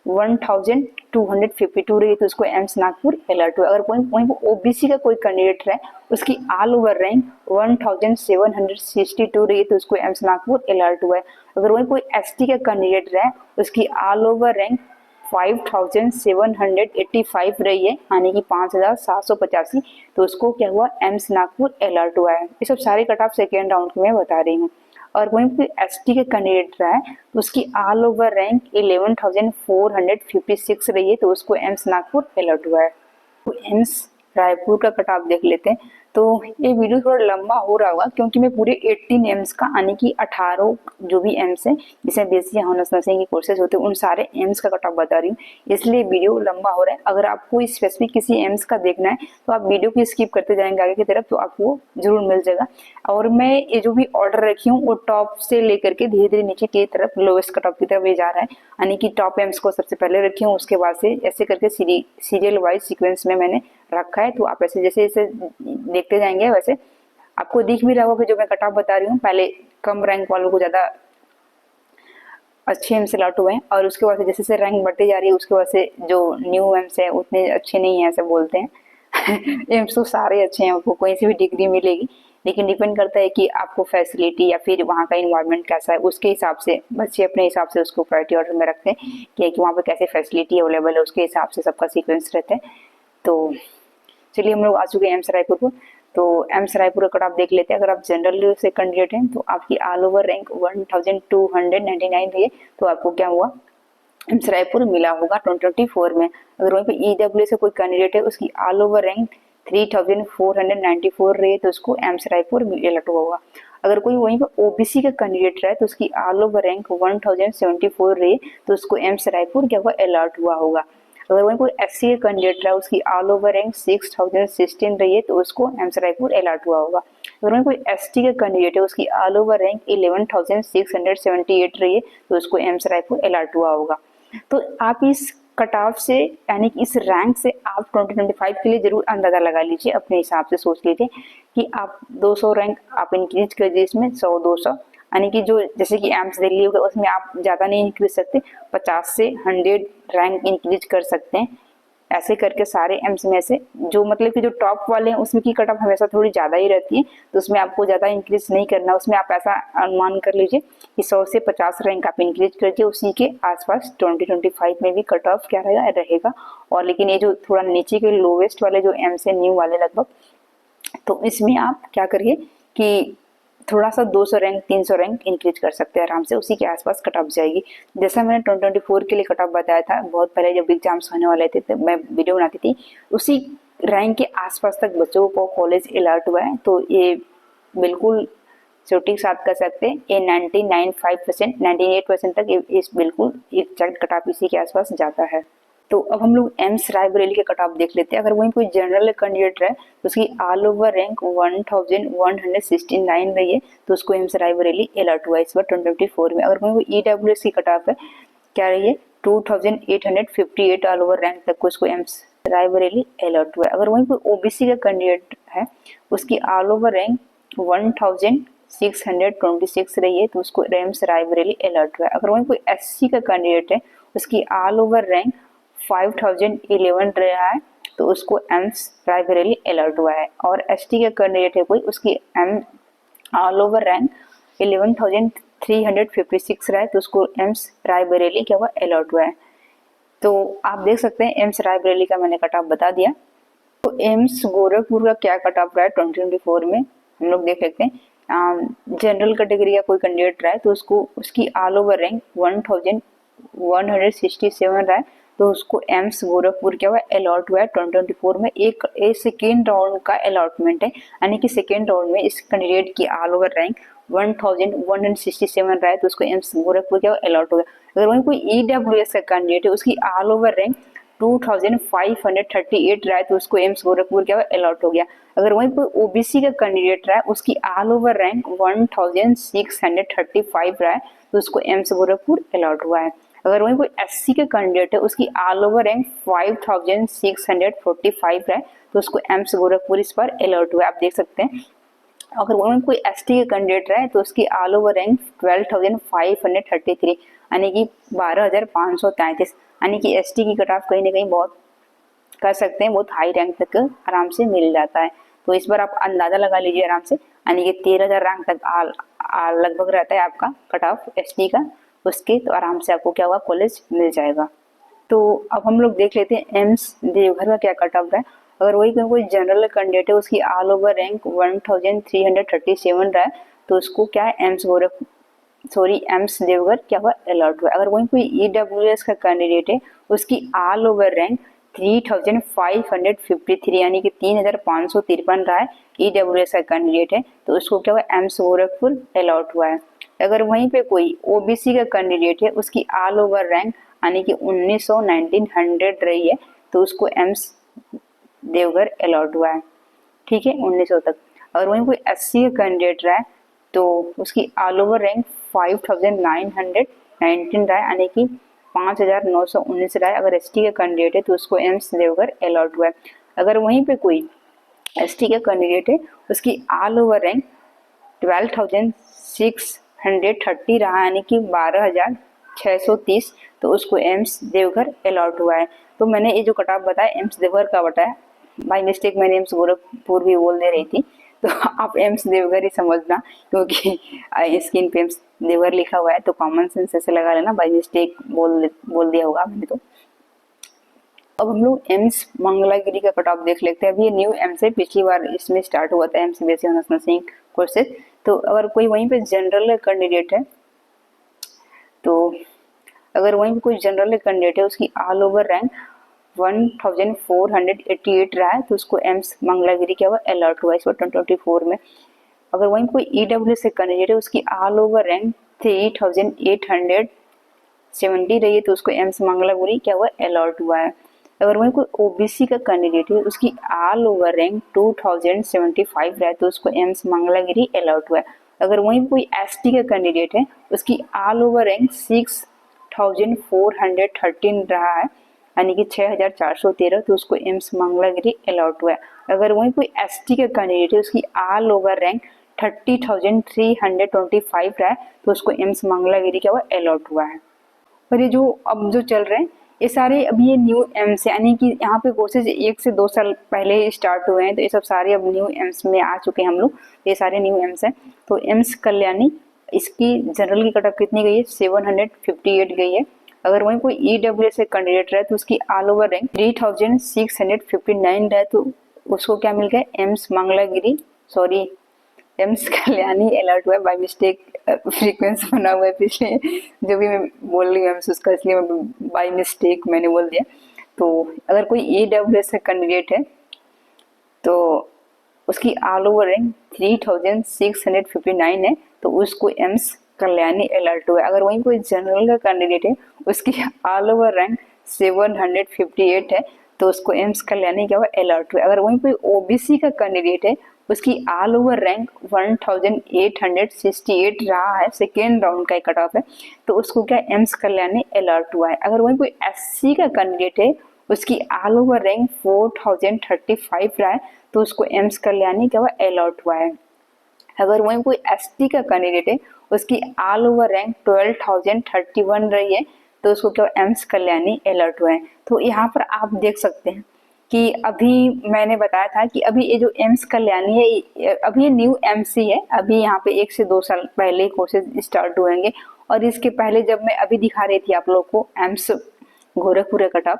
A: 1252 रही तो उसको एम्स नागपुर अलर्ट हुआ। अगर वहीं ओबीसी का कोई कैंडिडेट रहे उसकी ऑल ओवर रैंक 1762 रही तो उसको एम्स नागपुर अलर्ट हुआ है। अगर वहीं कोई एसटी का कैंडिडेट रहे उसकी ऑल ओवर रैंक 5785 रही है यानी कि 5785 तो उसको क्या हुआ, एम्स नागपुर अलर्ट हुआ है। ये सब सारे कट ऑफ सेकेंड राउंड की मैं बता रही हूँ। और वहीं पे एसटी के कैंडिडेट रहा है तो उसकी ऑल ओवर रैंक 11,456 रही है, तो उसको एम्स नागपुर अलॉट हुआ है। तो एम्स रायपुर का कट ऑफ देख लेते हैं। तो ये वीडियो थोड़ा लंबा हो रहा होगा क्योंकि मैं पूरे 18 एम्स का यानी कि 18 जो भी एम्स है जिसमें बेसिक ऑनर्स नर्सिंग के कोर्सेज होते हैं उन सारे एम्स का कट ऑफ बता रही हूँ, इसलिए वीडियो लंबा हो रहा है। अगर आपको स्पेसिफिक किसी एम्स का देखना है तो आप वीडियो को स्किप करते जाएंगे आगे की तरफ, तो आपको जरूर मिल जाएगा। और मैं ये जो भी ऑर्डर रखी हूँ वो टॉप से लेकर के धीरे धीरे नीचे की तरफ लोएस्ट कट ऑफ की तरफ ये जा रहा है, यानी कि टॉप एम्स को सबसे पहले रखी हूँ, उसके बाद से ऐसे करके सीरियल वाइज सीक्वेंस में मैंने रखा है। तो आप ऐसे जैसे जैसे देखते जाएंगे वैसे आपको दिख भी रहा होगा कि जो मैं कट ऑफ बता रही हूँ पहले कम रैंक वालों को ज्यादा अच्छे एम्स अलॉट हुए हैं, और उसके बाद से जैसे जैसे रैंक बढ़ती जा रही है उसके बाद से जो न्यू एम्स है उतने अच्छे नहीं है ऐसे बोलते हैं। एम्स तो सारे अच्छे हैं, आपको कोई सी भी डिग्री मिलेगी, लेकिन डिपेंड करता है कि आपको फैसिलिटी या फिर वहाँ का इन्वायरमेंट कैसा है, उसके हिसाब से बच्चे अपने हिसाब से उसको प्रायोरिटी ऑर्डर में रखते हैं कि वहाँ पे कैसे फैसिलिटी अवेलेबल है, उसके हिसाब से सबका सीक्वेंस रहता है। तो चलिए हम लोग आ चुके हैं एम्स रायपुर को। तो एम्स रायपुर का कट ऑफ देख लेते हैं। अगर आप जनरल से कैंडिडेट हैं तो आपकी ऑल ओवर रैंक 1299 रही है, तो आपको क्या हुआ एम्स रायपुर मिला होगा 2024 में। अगर वहीं पे ईडब्ल्यू से कोई कैंडिडेट है उसकी ऑल ओवर रैंक 3494 रही है, तो उसको एम्स रायपुर अलॉट हुआ होगा। अगर कोई वहीं पर ओबीसी का कैंडिडेट रहा है तो उसकी ऑल ओवर रैंक 1074 रही है, तो उसको एम्स रायपुर क्या हुआ अलॉट हुआ होगा। अगर वहीं कोई एससी का कैंडिडेट रहा है उसकी ऑल ओवर रैंक 6016 रही है, तो उसको एम्स रायपुर अलॉट हुआ होगा। अगर वहीं कोई एसटी का कैंडिडेट है उसकी ऑल ओवर रैंक 11678 रही है, तो उसको एम्स रायपुर अलॉट हुआ होगा। तो आप इस कट ऑफ से यानी कि इस रैंक से आप 2025 के लिए जरूर अंदाजा लगा लीजिए, अपने हिसाब से सोच लीजिए कि आप 200 रैंक आप इंक्रीज कर दीजिए इसमें 100-200, यानी कि जो जैसे कि एम्स दिल्ली होगा उसमें आप ज़्यादा नहीं इंक्रीज सकते, 50 से 100 रैंक इंक्रीज कर सकते हैं। ऐसे करके सारे एम्स में से जो मतलब कि जो टॉप वाले हैं उसमें की कट ऑफ हमेशा थोड़ी ज़्यादा ही रहती है, तो उसमें आपको ज़्यादा इंक्रीज नहीं करना, उसमें आप ऐसा अनुमान कर लीजिए कि 100 से 50 रैंक आप इंक्रीज करिए, उसी के आसपास 2025 में भी कट ऑफ क्या रहेगा। और लेकिन ये जो थोड़ा नीचे के लोवेस्ट वाले जो एम्स है न्यू वाले लगभग, तो इसमें आप क्या करिए कि थोड़ा सा 200 रैंक 300 रैंक इंक्रीज कर सकते हैं आराम से, उसी के आसपास कट ऑफ जाएगी। जैसा मैंने 2024 के लिए कट ऑफ बताया था बहुत पहले जब एग्जाम्स होने वाले थे तो मैं वीडियो बनाती थी, उसी रैंक के आसपास तक बच्चों को कॉलेज अलॉट हुआ है। तो ये बिल्कुल छोटी साथ कर सकते हैं, ये 98% तक इस बिल्कुल एग्जैक्ट कट ऑफ इसी के आसपास जाता है। तो अब हम लोग एम्स रायबरेली के कट ऑफ देख लेते हैं। अगर वहीं कोई जनरल कैंडिडेट है तो उसकी ऑल ओवर रैंक 1169 रही है, तो उसको एम्स रायबरेली अलॉट हुआ इस बार 2024 में। अगर वहीं कोई ईडब्ल्यूएस की कट ऑफ है क्या रही है 2858 ऑल ओवर रैंक तक को उसको एम्स रायबरेली अलॉट हुआ है। अगर वहीं कोई ओबीसी का कैंडिडेट है उसकी ऑल ओवर रैंक 1626 रही है, तो उसको एम्स रायबरेली अलॉट हुआ है। अगर वहीं कोई एससी का कैंडिडेट है उसकी ऑल ओवर रैंक 5011 रहा है, तो उसको एम्स रायबरेली अलॉट हुआ है। और एसटी का कैंडिडेट है कोई उसकी ऑल ओवर रैंक 11356 रहा है, तो उसको एम्स रायबरेली क्या हुआ अलॉट हुआ है। तो आप देख सकते हैं एम्स रायबरेली का मैंने कट ऑफ बता दिया। तो एम्स गोरखपुर का क्या कट ऑफ रहा है 2024 में हम लोग देख लेते हैं। जनरल कैटेगरी का कोई कैंडिडेट रहा है तो उसको उसकी ऑल ओवर रैंक 1167 रहा है, तो उसको एम्स गोरखपुर क्या हुआ अलॉट हुआ है 2024 में। एक सेकेंड राउंड का अलॉटमेंट है, यानी कि सेकेंड राउंड में इस कैंडिडेट की ऑल ओवर रैंक 1167 रहा है, तो उसको एम्स गोरखपुर क्या अलॉट हो गया। अगर वहीं कोई ईडब्ल्यूएस का कैंडिडेट है उसकी ऑल ओवर रैंक 2538 रहा है, तो उसको एम्स गोरखपुर क्या अलॉट हो गया। अगर वहीं कोई ओबीसी का कैंडिडेट रहा है उसकी ऑल ओवर रैंक 1635 रहा है, तो उसको एम्स गोरखपुर अलॉट हुआ है। अगर वहीं कोई एससी का कैंडिडेट है उसकी ऑल ओवर रैंक 5645 है, तो उसको एम्स गोरखपुर इस पर अलॉट हुआ है, आप देख सकते हैं। अगर वहीं कोई एसटी का कैंडिडेट रहा है तो उसकी ऑल ओवर रैंक 12533 यानी कि 12533, यानी कि एसटी की कट ऑफ कहीं ना कहीं बहुत कर सकते हैं, बहुत हाई रैंक तक आराम से मिल जाता है। तो इस बार आप अंदाजा लगा लीजिए आराम से, यानी कि 13,000 रैंक तक लगभग रहता है आपका कट ऑफ एसटी का, उसके तो आराम से आपको क्या होगा कॉलेज मिल जाएगा। तो अब हम लोग देख लेते हैं एम्स देवघर का क्या कट ऑफ है। अगर वही कोई जनरल कैंडिडेट है उसकी ऑल ओवर रैंक 1337 रहा है, तो उसको क्या है एम्स देवघर क्या हुआ अलॉट हुआ। अगर वहीं कोई ईडब्ल्यूएस का कैंडिडेट है, उसकी ऑल ओवर रैंक 3553 यानी कि 3553 रहा है, ईडब्ल्यूएस का कैंडिडेट है, तो उसको क्या हुआ एम्स गोरखपुर अलॉट हुआ है। अगर वहीं पे कोई ओबीसी का कैंडिडेट है, उसकी ऑल ओवर रैंक यानी कि 1900 रही है, तो उसको एम्स देवघर अलॉट हुआ है। ठीक है, 1900 तक। अगर वहीं कोई एससी का कैंडिडेट रहा है, तो उसकी ऑल ओवर रैंक 5919 रहा है यानी कि 5919 रहा है। अगर एसटी का कैंडिडेट है, तो उसको एम्स देवघर अलॉट हुआ है। अगर वहीं पे कोई एसटी का कैंडिडेट है, उसकी ऑल ओवर रैंक 12630 रहा यानी कि 12630, तो उसको एम्स देवघर अलॉट हुआ है। तो मैंने ये जो कट ऑफ बताया एम्स देवघर का बताया, बाई मिस्टेक मैंने एम्स गोरखपुर भी बोल दे रही थी, तो आप एम्स देवघर ही समझना, क्योंकि स्क्रीन पे एम्स देवघर लिखा हुआ है, तो कॉमन सेंस ऐसे लगा लेना, बाई मिस्टेक बोल दिया होगा मैंने। तो अब हम लोग एम्स मंगलागिरी का कट ऑफ देख लेते हैं। अभी ये न्यू एम्स है, पिछली बार इसमें स्टार्ट हुआ था AIIMS basic honours nursing courses. तो अगर कोई वहीं पे जनरल कैंडिडेट है, तो अगर वहीं पे कोई जनरल कैंडिडेट है, उसकी ऑल ओवर रैंक 1488 रहा है, तो उसको एम्स मंगलागिरी क्या हुआ अलॉट हुआ इस बार 2024 में। अगर वहीं कोई ईडब्ल्यू से कैंडिडेट है, उसकी ऑल ओवर रैंक 3870 रही है, तो उसको एम्स मंगलागिरी क्या हुआ अलॉट हुआ है। अगर वहीं कोई ओबीसी का कैंडिडेट है, उसकी ऑल ओवर रैंक 2075 रहा है, तो उसको एम्स मंगलागिरी अलॉट हुआ है। अगर वहीं कोई एसटी का कैंडिडेट है, उसकी ऑल ओवर रैंक 6413 रहा है यानी कि 6413, तो उसको एम्स मंगलागिरी अलॉट हुआ है। अगर वहीं कोई एसटी का कैंडिडेट है, उसकी ऑल ओवर रैंक 30,325 रहा है, तो उसको एम्स मंगलागिरी क्या हुआ अलॉट हुआ है। पर ये जो अब जो चल रहे हैं, ये सारे अभी ये न्यू एम्स यानी कि यहाँ पे कोर्सेज 1 से 2 साल पहले स्टार्ट हुए हैं, तो ये सब सारे अब न्यू एम्स में आ चुके हैं हम लोग, ये सारे न्यू एम्स हैं। तो एम्स कल्याणी, इसकी जनरल की कटऑफ कितनी गई है 758 गई है। अगर वहीं कोई ईडब्ल्यू से कैंडिडेट रहे, तो उसकी ऑल ओवर रैंक 3659 रहे, तो उसको क्या मिल गया AIIMS Mangalagiri AIIMS Kalyani alert हुआ है। बाई मिस्टेक फ्रीक्वेंस बना हुआ है पिछले जो भी मैं बोल रही हूँ एम्स उसका, इसलिए मैं बाई मिस्टेक मैंने बोल दिया। तो अगर कोई ईडब्ल्यूएस का कैंडिडेट है, तो उसकी ऑल ओवर रैंक 3659 है, तो उसको एम्स कल्याणी अलर्ट हुआ है। अगर वहीं कोई जनरल का कैंडिडेट है, उसकी ऑल ओवर रैंक 758 है, तो उसको एम्स कल्याणी क्या हुआ अलर्ट हुआ है। अगर वहीं कोई ओबीसी का कैंडिडेट है, उसकी ऑल ओवर रैंक 1868 रहा है, सेकेंड राउंड का कट ऑफ है, तो उसको क्या एम्स कल्याणी अलर्ट हुआ है। अगर वहीं कोई एससी का कैंडिडेट है, उसकी ऑल ओवर रैंक 4035 रहा है, तो उसको एम्स कल्याणी क्या हुआ अलॉट हुआ है। अगर वहीं कोई एसटी का कैंडिडेट है, उसकी ऑल ओवर रैंक 12,031 रही है, तो उसको क्या एम्स कल्याणी अलर्ट हुआ है। तो यहाँ पर आप देख सकते हैं कि अभी मैंने बताया था कि अभी ये जो एम्स कल्याणी है, अभी ये न्यू एमसी है, अभी यहाँ पे 1 से 2 साल पहले कोर्सेज स्टार्ट हुएंगे। और इसके पहले जब मैं अभी दिखा रही थी आप लोग को एम्स गोरखपुर कट ऑफ,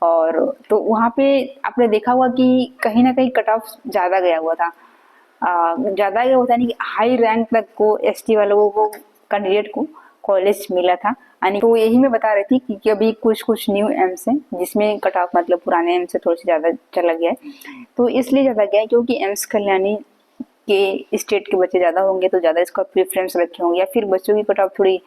A: और तो वहाँ पे आपने देखा हुआ कि कहीं ना कहीं कट ऑफ ज़्यादा गया हुआ था, ज़्यादा गया होता नहीं कि हाई रैंक तक को एसटी वालों को कैंडिडेट को कॉलेज मिला था। यानी तो यही मैं बता रही थी कि अभी कुछ न्यू एम्स हैं जिसमें कट ऑफ मतलब पुराने एम्स से थोड़ी सी ज़्यादा चला गया है। तो इसलिए ज़्यादा गया है क्योंकि एम्स कल्याणी के स्टेट के बच्चे ज़्यादा होंगे, तो ज़्यादा इसका प्रेफरेंस रखे होंगे, या फिर बच्चों की कट ऑफ थोड़ी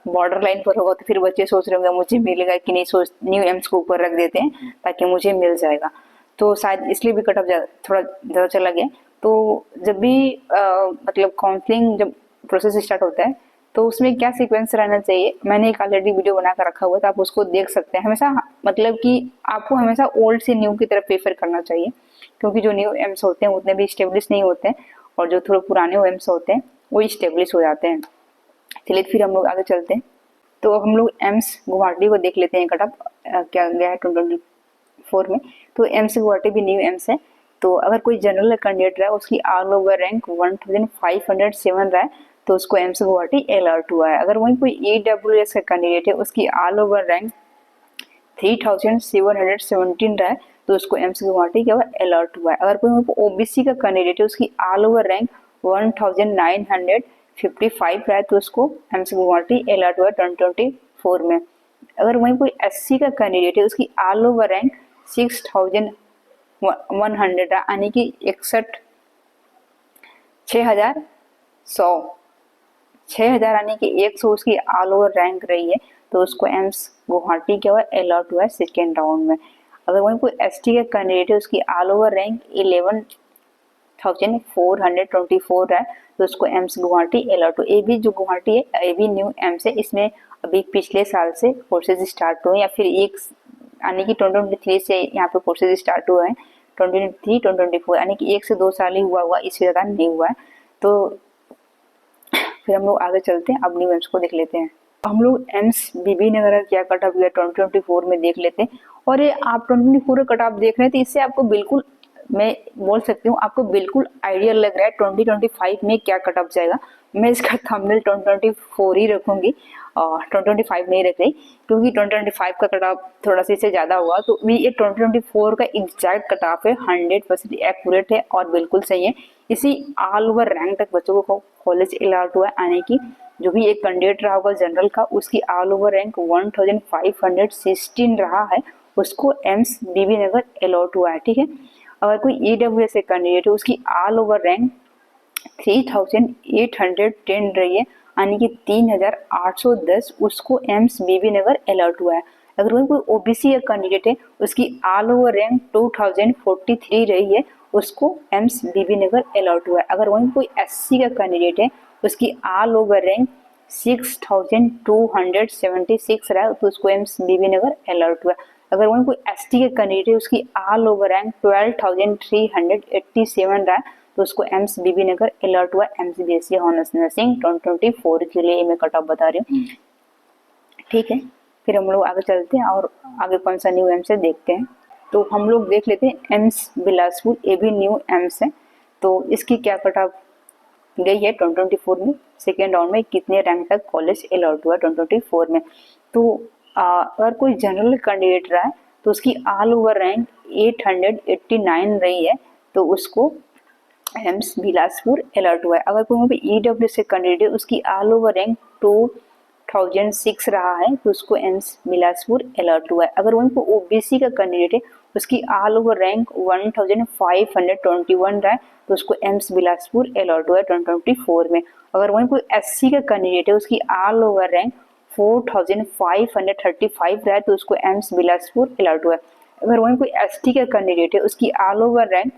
A: बॉर्डर लाइन पर होगा, तो फिर बच्चे सोच रहे होंगे मुझे मिलेगा कि नहीं, सोच न्यू एम्स को ऊपर रख देते हैं ताकि मुझे मिल जाएगा। तो शायद इसलिए भी कट ऑफ थोड़ा ज़्यादा चला गया। तो जब भी मतलब काउंसलिंग जब प्रोसेस स्टार्ट होता है, तो उसमें क्या सीक्वेंस रहना चाहिए, मैंने एक ऑलरेडी वीडियो बनाकर रखा हुआ था, आप उसको देख सकते हैं। हमेशा मतलब कि आपको हमेशा ओल्ड से न्यू की तरफ प्रेफर करना चाहिए, क्योंकि जो न्यू एम्स होते हैं उतने भी स्टेब्लिश नहीं होते हैं, और जो थोड़े पुराने एम्स होते हैं वो स्टेब्लिश हो जाते हैं। चलिए फिर हम लोग आगे चलते हैं। तो अब हम लोग एम्स गुवाहाटी को देख लेते हैं कट ऑफ क्या गया है 2024 में। तो एम्स गुवाहाटी भी न्यू एम्स है। तो अगर कोई जनरल कैंडिडेट रहा है, उसकी ऑल ओवर रैंक 1507 रहा है, तो उसको एम्स गुवाहाटी अलर्ट हुआ है। अगर वहीं कोई ईडब्ल्यूएस का कैंडिडेट है, उसकी ऑल ओवर रैंक 3717 रहा है, तो उसको एम्स गुवाहाटी क्या हुआ अलर्ट हुआ है। अगर कोई ओबीसी का कैंडिडेट है, उसकी ऑल ओवर रैंक 1955 रहा है तो उसको एम्स गुवाहाटी अलॉट हुआ 2024 में। अगर वहीं कोई एससी का कैंडिडेट है, उसकी ऑल ओवर रैंक 6100 है, यानी कि 6000 यानी कि 100 उसकी ऑल ओवर रैंक रही है, तो उसको एम्स गुवाहाटी क्या हुआ अलॉट हुआ है सेकेंड राउंड में। अगर वहीं कोई एसटी का कैंडिडेट है, उसकी ऑल ओवर रैंक 11,424 है, तो उसको एम्स गुवाहाटी अलॉट हो। ये भी जो गुवाहाटी है, ये भी न्यू एम्स है, इसमें अभी पिछले साल से कोर्सेज स्टार्ट हुए, या फिर एक यानी कि 2023 से यहाँ पे कोर्सेज स्टार्ट हुए हैं, 2023 2024 यानी कि 1 से 2 साल ही हुआ, इससे ज़्यादा नहीं हुआ है। तो फिर हम लोग आगे चलते हैं, अब न्यू एम्स को देख लेते हैं। हम लोग एम्स बीबी नगर का क्या कट ऑफ गया 2024 में देख लेते हैं। और ये आप 2024 का कट ऑफ देख रहे हैं, तो इससे आपको बिल्कुल, मैं बोल सकती हूँ, आपको बिल्कुल आइडिया लग रहा है 2025 में क्या कट ऑफ जाएगा। मैं इसका थंबनेल 2024 ही रखूंगी और 2025 नहीं रख रही, क्योंकि 2025 का कट ऑफ थोड़ा सा इससे ज़्यादा हुआ, तो भी ये 2024 का एग्जैक्ट कट ऑफ है, 100% एक्यूरेट है और बिल्कुल सही है। इसी ऑल ओवर रैंक तक बच्चों को कॉलेज अलॉट हुआ है, यानी कि जो भी एक कैंडिडेट रहा होगा जनरल का, उसकी ऑल ओवर रैंक 1516 रहा है, उसको एम्स बीबी नगर अलॉट हुआ है। ठीक है, अगर कोई ईडब्ल्यूएस से कैंडिडेट है, उसकी ऑल ओवर रैंक 3810 रही है, यानी कि 3810, उसको एम्स बीबी नगर अलॉट हुआ है। अगर वही कोई ओबीसी या कैंडिडेट है, उसकी ऑल ओवर रैंक 2043 रही है, उसको एम्स बीबी नगर अलॉट हुआ है। अगर वही कोई एससी का कैंडिडेट है, उसकी ऑल ओवर रैंक 6276 रहा है, तो उसको एम्स बीबी नगर अलॉट हुआ है। अगर वही कोई एसटी का कैंडिडेट है, उसकी ऑल ओवर रैंक 12387 रहा है, तो उसको एम्स बीबी नगर अलॉट हुआ एम्स बीएससी ऑनर्स नर्सिंग 2024 के लिए। मैं कट ऑफ बता रही हूँ, ठीक है। फिर हम लोग आगे चलते हैं और आगे कौन सा न्यू एम्स है देखते हैं। तो हम लोग देख लेते हैं एम्स बिलासपुर, ये भी न्यू एम्स है। तो इसकी क्या कट ऑफ गई है 2024 में, सेकेंड राउंड में कितने रैंक तक कॉलेज अलॉट हुआ 2024 में। तो अगर कोई जनरल कैंडिडेट रहा है, तो उसकी ऑल ओवर रैंक 889 रही है, तो उसको एम्स बिलासपुर अलॉट हुआ है। अगर कोई ईडब्ल्यू से कैंडिडेट है, उसकी ऑल ओवर रैंक 2006 रहा है, तो उसको एम्स बिलासपुर अलॉट हुआ है। अगर वहीं पर ओबीसी का कैंडिडेट है, उसकी ऑल ओवर रैंक 1521 रहा है, तो उसको एम्स बिलासपुर अलॉट हुआ है 2024 में। अगर वहीं कोई एससी का कैंडिडेट है, उसकी ऑल ओवर रैंक 4535 रहा है, तो उसको एम्स बिलासपुर अलॉट हुआ है। अगर वहीं कोई एसटी का कैंडिडेट है, उसकी ऑल ओवर रैंक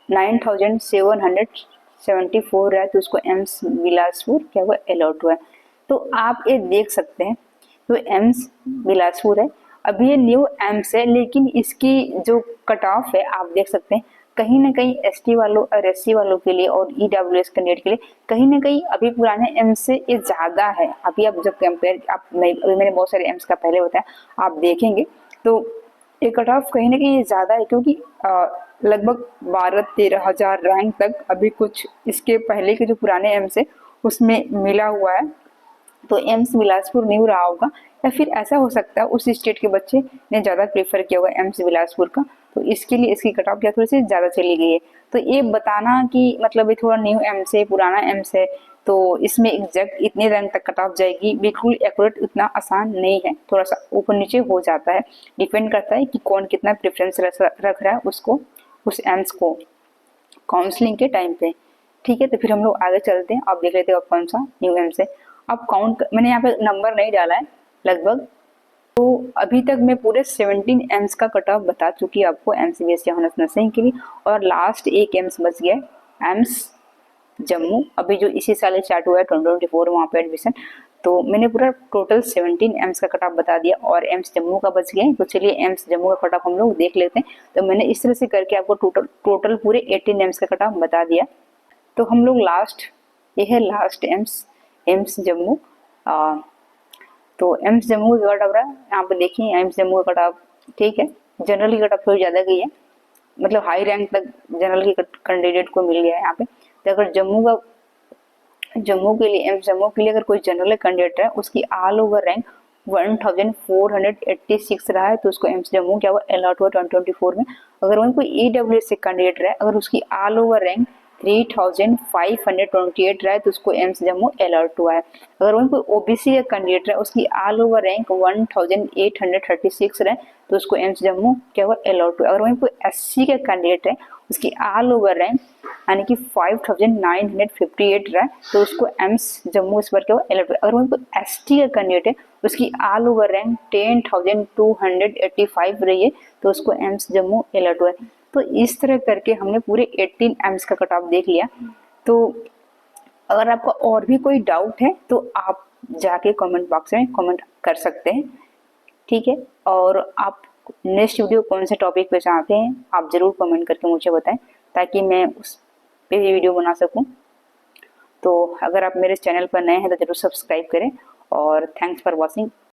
A: 9774 रहा है, तो उसको एम्स बिलासपुर क्या हुआ अलॉट हुआ है। तो आप ये देख सकते हैं, तो एम्स बिलासपुर है, अभी ये न्यू एम्स है, लेकिन इसकी जो कट ऑफ है आप देख सकते हैं, कहीं ना कहीं एसटी वालों और एससी वालों के लिए और ईडब्ल्यूएस कैंडिडेट के लिए कहीं ना कहीं अभी पुराने एम्स से ये ज़्यादा है। अभी आप जब कंपेयर, अभी मैंने बहुत सारे एम्स का पहले बताया, आप देखेंगे तो ये कट ऑफ कहीं ना कहीं ज़्यादा है, क्योंकि लगभग 12-13 हज़ार रैंक तक अभी कुछ इसके पहले के जो पुराने एम्स है उसमें मिला हुआ है। तो एम्स बिलासपुर न्यू रहा होगा, या फिर ऐसा हो सकता है उस स्टेट के बच्चे ने ज़्यादा प्रेफर किया होगा एम्स बिलासपुर का, तो इसके लिए इसकी कट ऑफ क्या थोड़ी सी ज़्यादा चली गई है। तो ये बताना कि मतलब ये थोड़ा न्यू एम्स है, पुराना एम्स है, तो इसमें एग्जैक्ट इतने रैंक तक कट ऑफ जाएगी, बिल्कुल एक्यूरेट उतना आसान नहीं है, थोड़ा सा ऊपर नीचे हो जाता है, डिपेंड करता है कि कौन कितना प्रेफरेंस रख रहा है उसको, उस एम्स को काउंसलिंग के टाइम पे। ठीक है, तो फिर हम लोग आगे चलते हैं, आप देख लेते हैं कौन सा न्यू एम्स है। अब काउंट, मैंने यहाँ पे नंबर नहीं डाला है लगभग, तो अभी तक मैं पूरे 17 एम्स का कट ऑफ बता चुकी हूँ आपको एमसीबीएसई ऑनर्स नर्सिंग के लिए, और लास्ट एक एम्स बच गया एम्स जम्मू, अभी जो इसी साल स्टार्ट हुआ है 2024 वहाँ पे एडमिशन। तो मैंने पूरा टोटल 17 एम्स का कट ऑफ बता दिया, और एम्स जम्मू का बच गया है, तो चलिए एम्स जम्मू का कट ऑफ हम लोग देख लेते हैं। तो मैंने इस तरह से करके आपको टोटल पूरे 18 एम्स का कट ऑफ बता दिया। तो हम लोग लास्ट, ये है लास्ट एम्स जम्मू। तो एम्स जम्मू का कट ऑफ रहा है, यहाँ पे देखिए एम्स जम्मू का कट ऑफ, ठीक है, जनरल की कट ऑफ थोड़ी ज़्यादा गई है, मतलब हाई रैंक तक जनरल की कैंडिडेट को मिल गया है यहाँ पे। तो अगर जम्मू के लिए, एम्स जम्मू के लिए अगर कोई जनरल कैंडिडेट है, उसकी ऑल ओवर रैंक 1486 रहा है, तो उसको एम्स जम्मू क्या हुआ अलॉट हुआ 2024 में। अगर वहीं कोई ईडब्ल्यूएस से कैंडिडेट रहा है, अगर उसकी ऑल ओवर रैंक 3528 रहा है तो उसको एम्स जम्मू अलर्ट हुआ है। अगर वहीं कोई ओबीसी का कैंडिडेट रहा उसकी ऑल ओवर रैंक 1836 रहे तो उसको एम्स जम्मू क्या हुआ अलर्ट हुआ। अगर वहीं कोई एससी का कैंडिडेट है उसकी ऑल ओवर रैंक यानी कि 5958 रहा है तो उसको एम्स जम्मू इस बार क्या हुआ अलर्ट हुआ। अगर वहीं कोई एसटी का कैंडिडेट है उसकी ऑल ओवर रैंक 10285 रही है तो उसको एम्स जम्मू अलर्ट हुआ है। तो इस तरह करके हमने पूरे 18 एम्स का कट ऑफ देख लिया। तो अगर आपका और भी कोई डाउट है तो आप जाके कमेंट बॉक्स में कमेंट कर सकते हैं, ठीक है। और आप नेक्स्ट वीडियो कौन से टॉपिक पे चाहते हैं आप ज़रूर कमेंट करके मुझे बताएं ताकि मैं उस पे भी वीडियो बना सकूं। तो अगर आप मेरे चैनल पर नए हैं तो ज़रूर सब्सक्राइब करें और थैंक्स फॉर वॉचिंग।